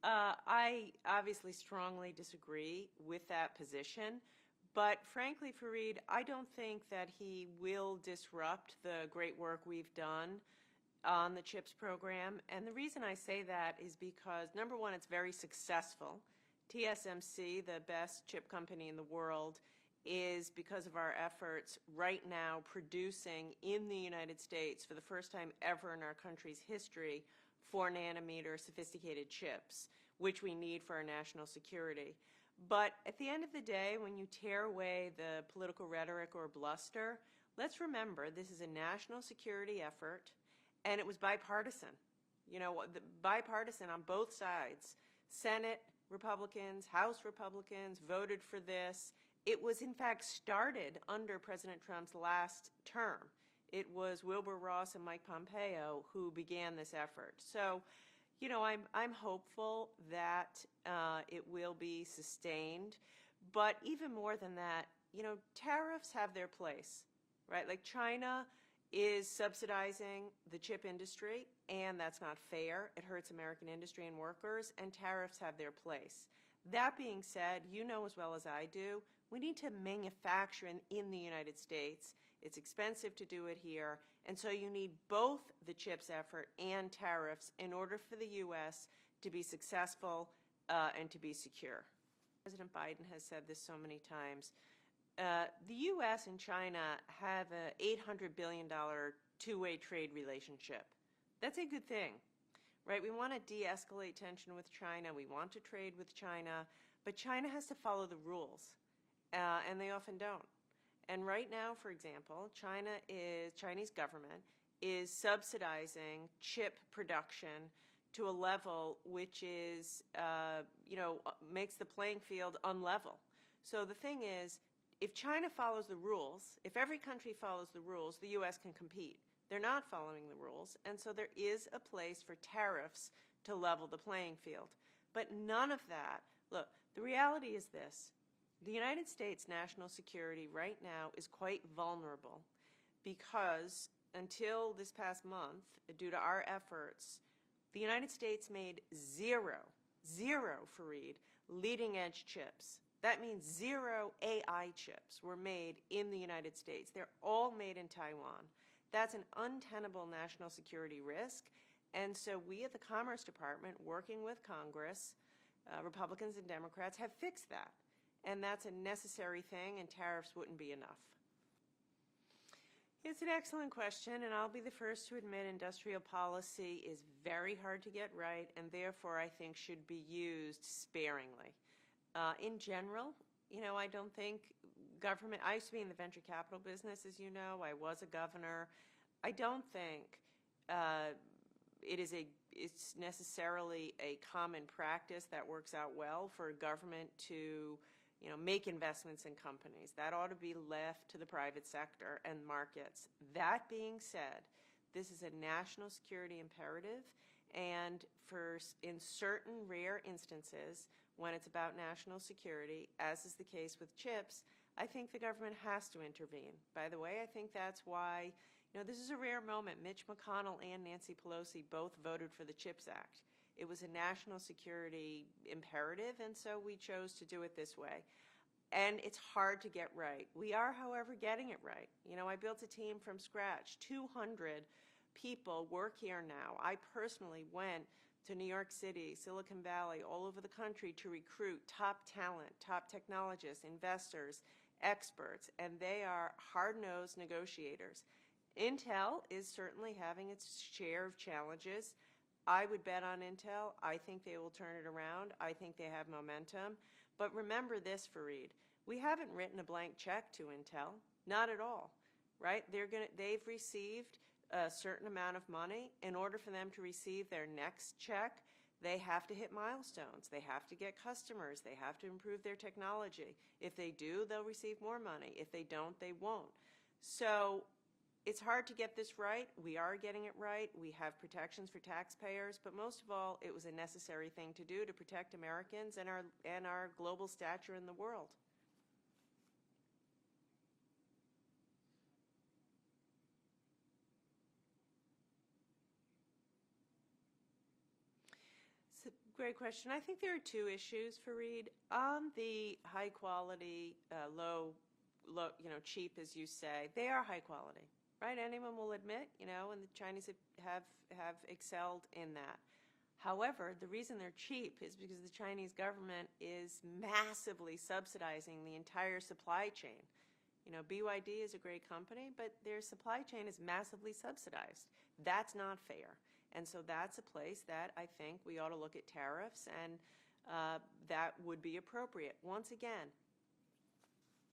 I obviously strongly disagree with that position, but frankly, Fareed, I don't think that he will disrupt the great work we've done on the CHIPS program. And the reason I say that is because, number one, it's very successful. TSMC, the best chip company in the world, is, because of our efforts, right now producing in the United States for the first time ever in our country's history 4-nanometer sophisticated chips, which we need for our national security. But at the end of the day, when you tear away the political rhetoric or bluster, let's remember this is a national security effort, and it was bipartisan. You know, bipartisan on both sides. Senate Republicans, House Republicans voted for this. It was, in fact, started under President Trump's last term. It was Wilbur Ross and Mike Pompeo who began this effort. So, you know, I'm hopeful that it will be sustained. But even more than that, you know, tariffs have their place, right? Like China is subsidizing the chip industry, and that's not fair. It hurts American industry and workers, and tariffs have their place. That being said, you know as well as I do, we need to manufacture in the United States. It's expensive to do it here, and so you need both the CHIPS effort and tariffs in order for the U.S. to be successful and to be secure. President Biden has said this so many times. The U.S. and China have an $800 billion two-way trade relationship. That's a good thing, right? We want to de-escalate tension with China. We want to trade with China, but China has to follow the rules, and they often don't. And right now, for example, Chinese government is subsidizing chip production to a level which is, makes the playing field unlevel. So the thing is, if China follows the rules, if every country follows the rules, the U.S. can compete. They're not following the rules, and so there is a place for tariffs to level the playing field. But none of that, look, the reality is this. The United States national security right now is quite vulnerable because until this past month, due to our efforts, the United States made zero, Fareed, leading-edge chips. That means 0 AI chips were made in the United States. They're all made in Taiwan. That's an untenable national security risk. And so we at the Commerce Department, working with Congress, Republicans and Democrats, have fixed that. And that's a necessary thing, and tariffs wouldn't be enough. It's an excellent question, and I'll be the first to admit industrial policy is very hard to get right, and therefore I think should be used sparingly. In general, you know, I don't think government, I used to be in the venture capital business, as you know. I was a governor. I don't think it's necessarily a common practice that works out well for a government to, you know, make investments in companies. That ought to be left to the private sector and markets. That being said, this is a national security imperative, and in certain rare instances, when it's about national security, as is the case with chips, I think the government has to intervene. By the way, I think that's why, you know, this is a rare moment. Mitch McConnell and Nancy Pelosi both voted for the CHIPS Act. It was a national security imperative, and so we chose to do it this way. And it's hard to get right. We are, however, getting it right. You know, I built a team from scratch. 200 people work here now. I personally went to New York City, Silicon Valley, all over the country to recruit top talent, top technologists, investors, experts, and they are hard-nosed negotiators. Intel is certainly having its share of challenges. I would bet on Intel. I think they will turn it around. I think they have momentum. But remember this, Fareed, we haven't written a blank check to Intel, not at all, right? They've received a certain amount of money. In order for them to receive their next check, they have to hit milestones. They have to get customers. They have to improve their technology. If they do, they'll receive more money. If they don't, they won't. So it's hard to get this right. We are getting it right. We have protections for taxpayers, but most of all, it was a necessary thing to do to protect Americans and our global stature in the world. So great question. I think there are two issues, Fareed. On the high quality, cheap, as you say, they are high quality, right? Anyone will admit, and the Chinese have excelled in that. However, the reason they're cheap is because the Chinese government is massively subsidizing the entire supply chain. BYD is a great company, but their supply chain is massively subsidized. That's not fair. And so that's a place that I think we ought to look at tariffs, and that would be appropriate. Once again,